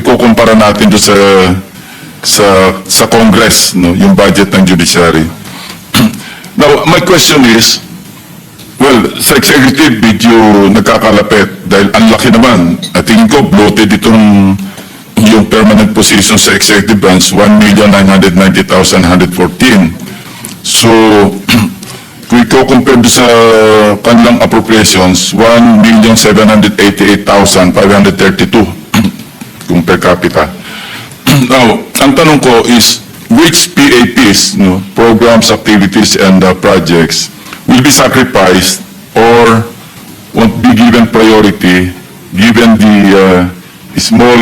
ikukumpara natin doon sa Congress, no, yung budget ng Judiciary. Now, my question is, well, sa executive medyo nagkakalapit dahil ang laki naman. I think ko bloated itong yung permanent position sa executive branch, 1,990,114. So, kung i-compare sa kanilang appropriations, 1,788,532 kung per capita. Now, ang tanong ko is, which PAPs, no, programs, activities, and projects will be sacrificed or won't be given priority given the small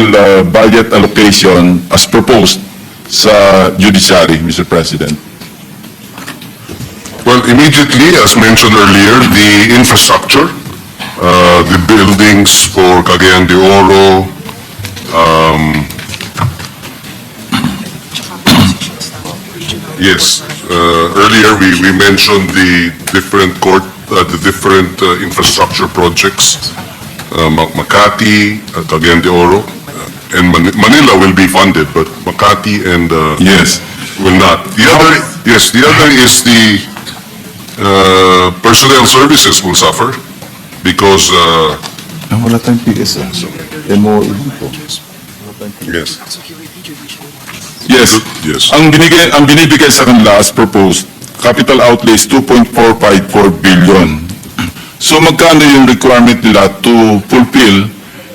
budget allocation as proposed sa Judiciary, Mr. President? Well, immediately, as mentioned earlier, the infrastructure, the buildings for Cagayan de Oro, yes, earlier we mentioned the different infrastructure projects, Makati, Cagayan de Oro, and Manila will be funded, but Makati and Yes. will not. The other is the personnel services will suffer because Wala tayong PS, so MOE dito. yes. Yes. Yes. Ang binibigay sa kanila as proposed, capital outlay is 2.454 billion. So magkano yung requirement nila to fulfill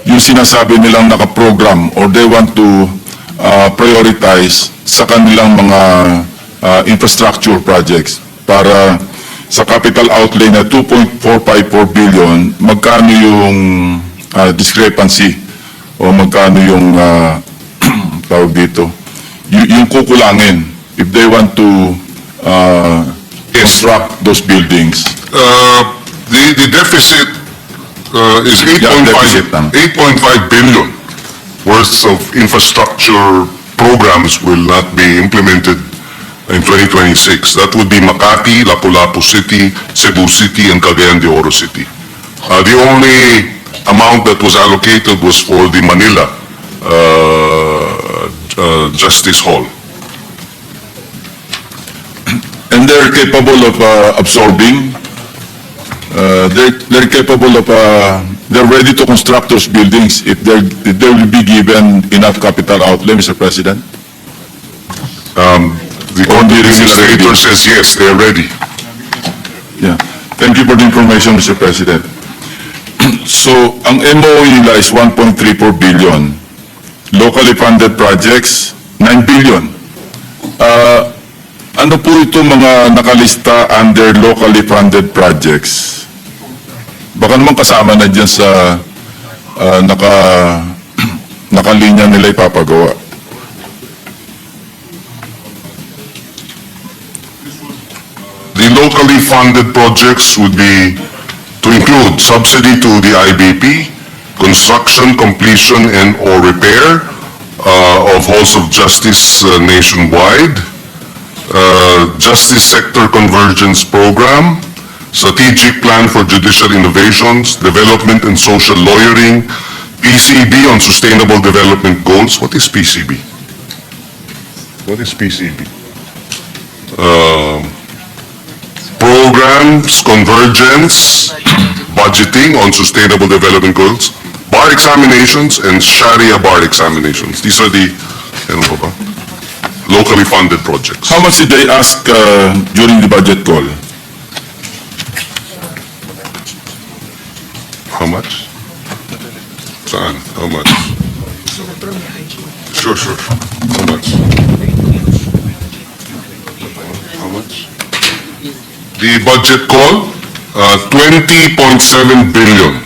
yung sinasabi nilang nakaprogram or they want to prioritize sa kanilang mga infrastructure projects para sa capital outlay na 2.454 billion, magkano yung discrepancy o magkano yung tawag dito? Yung kukulangin if they want to construct those buildings. The deficit is 8.5 billion worth of infrastructure programs will not be implemented in 2026. That would be Makati, Lapu-Lapu City, Cebu City, and Cagayan de Oro City. The only amount that was allocated was for the Manila Justice Hall. And they're capable of absorbing, they're capable of, they're ready to construct those buildings if they will be given enough capital outlay, Mr. President? The court administrator says yes, they are ready. Yeah. Thank you for the information, Mr. President. So, ang MOE nila is 1.34 billion. Locally funded projects, 9 billion. Ano po ito mga nakalista under locally funded projects? Baka naman kasama na dyan sa nakalinya nila ipapagawa. The locally funded projects would be to include subsidy to the IBP, construction, completion, and or repair of halls of justice nationwide, Justice Sector Convergence Program, Strategic Plan for Judicial Innovations, Development and Social Lawyering, PCB on Sustainable Development Goals. What is PCB? What is PCB? Programs, Convergence, Budgeting on Sustainable Development Goals, Bar Examinations, and Sharia Bar Examinations. These are the locally funded projects. How much did they ask during the budget call? How much? Saan? How much? Sure. How much? How much? The budget call, 20.7 billion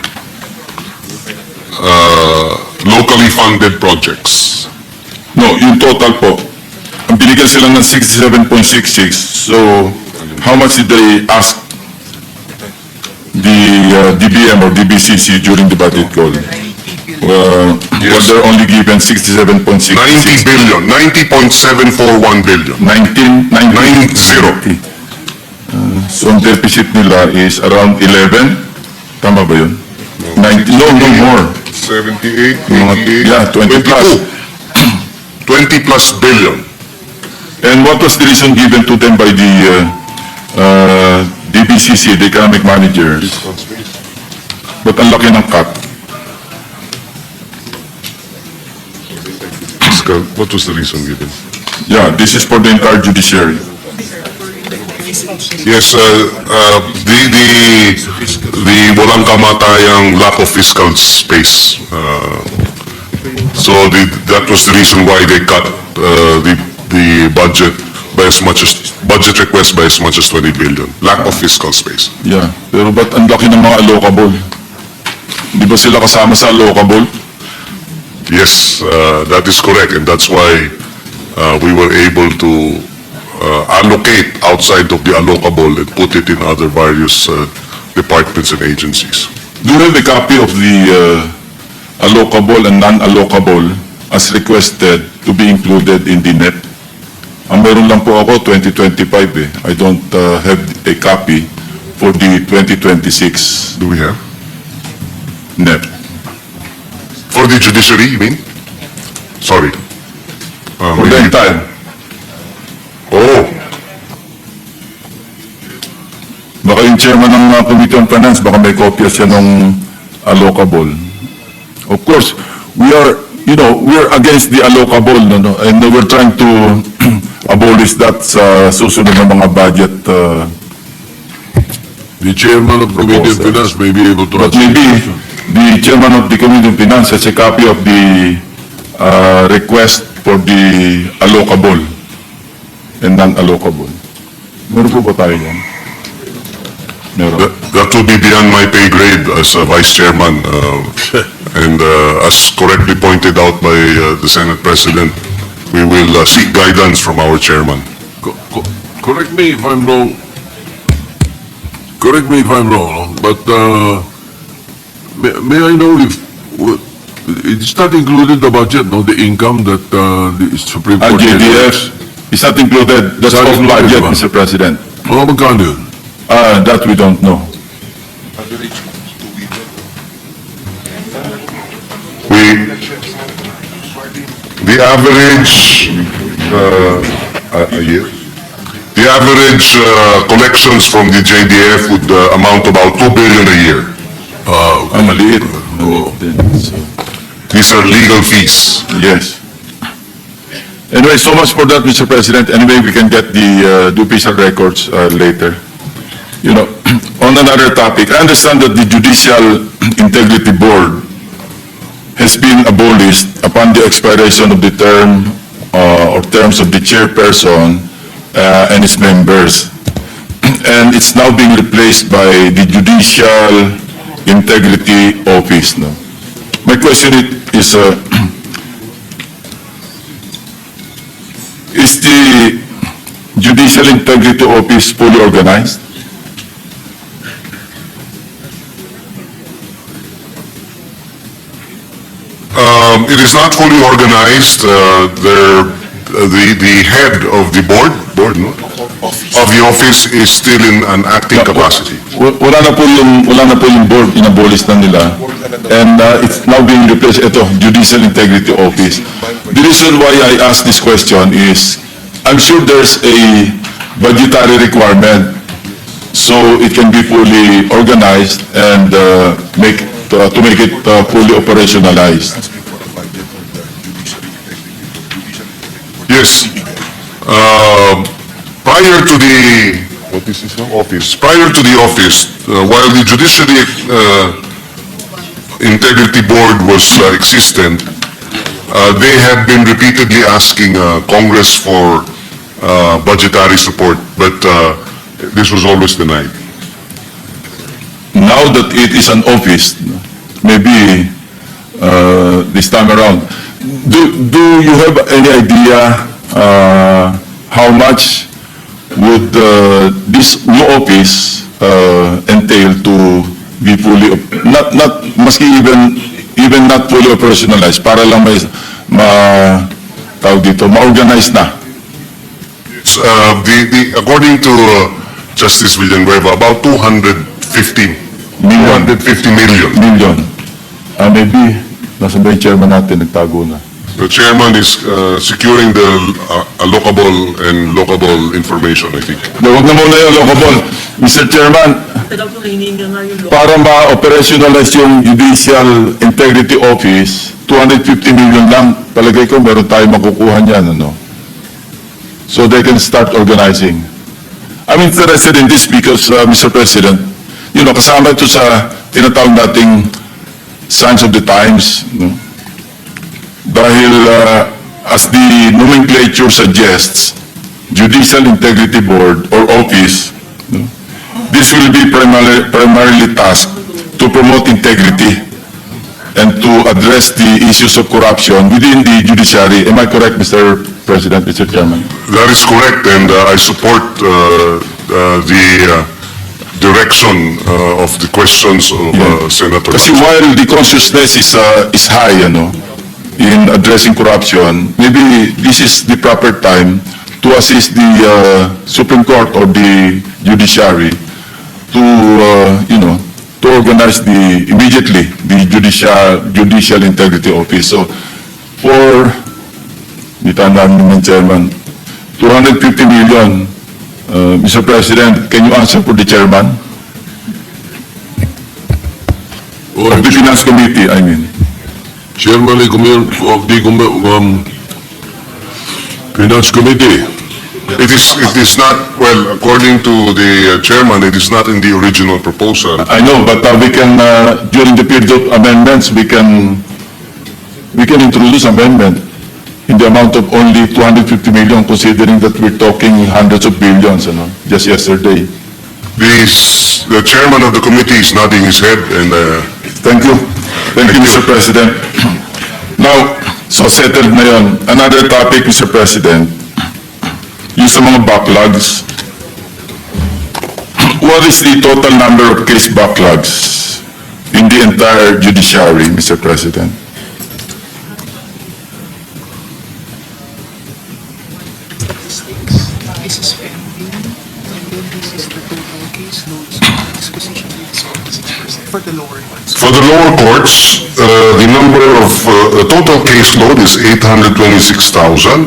locally funded projects. No, yung total po. Ang binigyan sila ng 67.66. So, how much did they ask the DBM or DBCC during the budget call? Was there only given 67.66? 90 billion, 90.741 billion. 90. So, ang deficit nila is around 11. Tama ba yun? 90, no more. 78, Mga, 88, yeah, 20 plus. 20 plus billion. And what was the reason given to them by the DBCC, the economic managers? But ang laki ng cut. What was the reason given? Yeah, this is for the entire judiciary. Yes, the walang kamatayang lack of fiscal space. So that was the reason why they cut the budget by as much as budget request by as much as 20 billion. Lack of fiscal space. Yeah, pero ba't ang laki ng mga allocable? Di ba sila kasama sa allocable? Yes, that is correct, and that's why we were able to allocate outside of the allocable and put it in other various departments and agencies. Do you have a copy of the allocable and non-allocable as requested to be included in the net? Ang meron lang po ako 2025 eh. I don't have a copy for the 2026 Do we have? net. For the judiciary, you mean? Sorry. For the entire. Oh, Baka yung chairman ng Committee on Finance, baka may kopya siya ng allocable. Of course, we are against the allocable, no? And we're trying to abolish that sa susunod na mga budget. The chairman of Committee on Finance may be able to But answer. maybe the chairman of the Committee on Finance has a copy of the request for the allocable and non-allocable. Meron po ba tayo yan? Meron. that will be beyond my pay grade as a vice chairman. And as correctly pointed out by the Senate President, we will seek guidance from our chairman. Correct me if I'm wrong. Correct me if I'm wrong, but may I know if it's not included the budget, no, the income that the Supreme Court JDF is not included. That's It's not off included, budget, ba? Mr. President. Mga magkano yun? That we don't know. The average, a year? The average collections from the JDF would amount to about 2 billion a year. Ah, maliit. These are legal fees. Yes. Anyway, so much for that, Mr. President. Anyway, we can get the official records later. You know, on another topic, I understand that the Judicial Integrity Board has been abolished upon the expiration of the term or terms of the chairperson and its members. And it's now being replaced by the Judicial Integrity Office. No? My question is the Judicial Integrity Office fully organized? It is not fully organized. The head of the board no? Of the office is still in an acting capacity. Wala na po yung board, inabolish na nila. And it's now being replaced, ito, Judicial Integrity Office. The reason why I ask this question is, I'm sure there's a budgetary requirement so it can be fully organized and to make it fully operationalized. Yes. Prior to the office, while the Judiciary Integrity Board was existent, they have been repeatedly asking Congress for budgetary support, but this was always denied. Now that it is an office, maybe this time around, do you have any idea how much would this new office entail to be fully, not maski even not fully operationalized, para lang ma-organize na? According to Justice Villanueva, about 250 million. Million. Maybe, nasa ba yung chairman natin, nagtago na. The chairman is securing the allocable and lockable information, I think. Huwag na muna yung lockable. Mr. Chairman, para ma-operationalize yung Judicial Integrity Office, 250 million lang. Palagay ko meron tayo makukuha niyan, ano? So they can start organizing. I'm interested in this because, Mr. President, you know, kasama ito sa tinatawag nating signs of the times, no? Dahil, as the nomenclature suggests, Judicial Integrity Board or Office, no? This will be primarily tasked to promote integrity and to address the issues of corruption within the judiciary. Am I correct, Mr. President, Mr. Chairman? That is correct, and I support the direction of the questions of Senator. Kasi while the consciousness is high, ano, in addressing corruption, maybe this is the proper time to assist the Supreme Court or the judiciary to, you know, to organize immediately the Judicial Integrity Office. So, for, ditandaan naman, Chairman, 250 million, Mr. President, can you answer for the Chairman? Of the Finance Committee, I mean. Chairman of the Finance Committee. It is not, well, according to the chairman, it is not in the original proposal. I know, but we can, during the period of amendments, we can introduce amendment in the amount of only 250 million, considering that we're talking hundreds of billions, you know, just yesterday. The chairman of the committee is nodding his head, and Thank you. Thank you, Mr. President. Now, so settled na yun. Another topic, Mr. President, yung sa mga backlogs. What is the total number of case backlogs in the entire judiciary, Mr. President? This is pending, and then this is the total case loads, disposition rates for the lower ones. for the lower courts, the number of the total caseload is 826,000.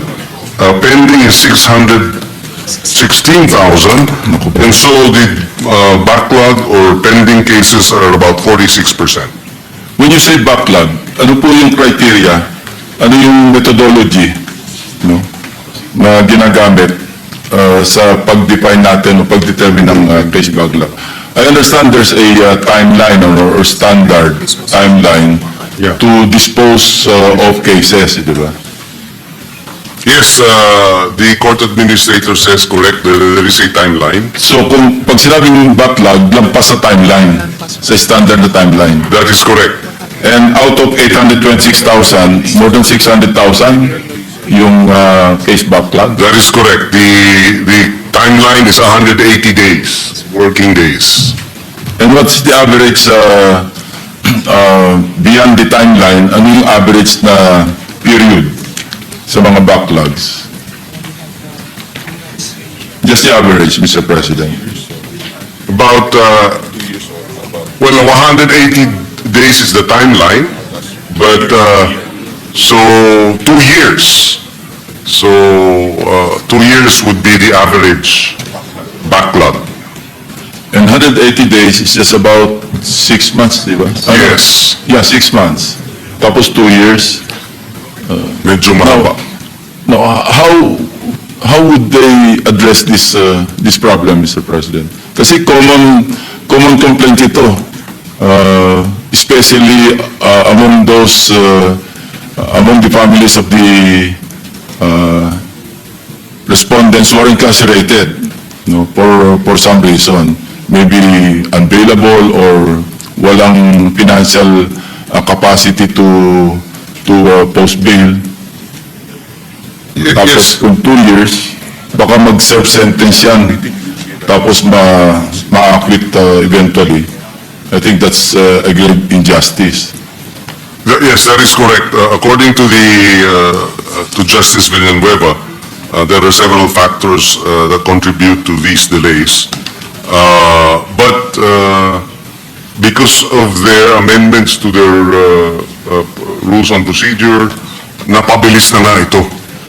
Pending is 616,000, and so the backlog or pending cases are about 46%. When you say backlog, ano po yung criteria? Ano yung methodology, no, na ginagamit sa pag-define natin o pag-determine ng case backlog? I understand there's a timeline or standard timeline to dispose of cases, di ba? Yes, the court administrator says correct, there is a timeline. So kung pag sinabing backlog, lampas sa timeline, sa standard na timeline. That is correct. And out of 826,000, more than 600,000 yung case backlog. That is correct. The timeline is 180 days, working days. And what's the average beyond the timeline? Ano yung average na period sa mga backlogs? Just the average, Mr. President. About, well, 180 days is the timeline, but, so 2 years. So, 2 years would be the average backlog. And 180 days is just about 6 months, di ba? Yes, Yeah, 6 months. Tapos 2 years. medyo mahaba. No, how would they address this problem, Mr. President? Kasi common complaint ito, especially among those among the families of the respondents who are incarcerated, no, for some reason, maybe unavailable or walang financial capacity to post bail. Tapos Yes, kung 2 years, baka mag-serve sentence yan, tapos ma-acquit eventually. I think that's a great injustice. yes, that is correct. According to to Justice Villanueva, there are several factors that contribute to these delays. But because of their amendments to their rules on procedure, napabilis na nga ito.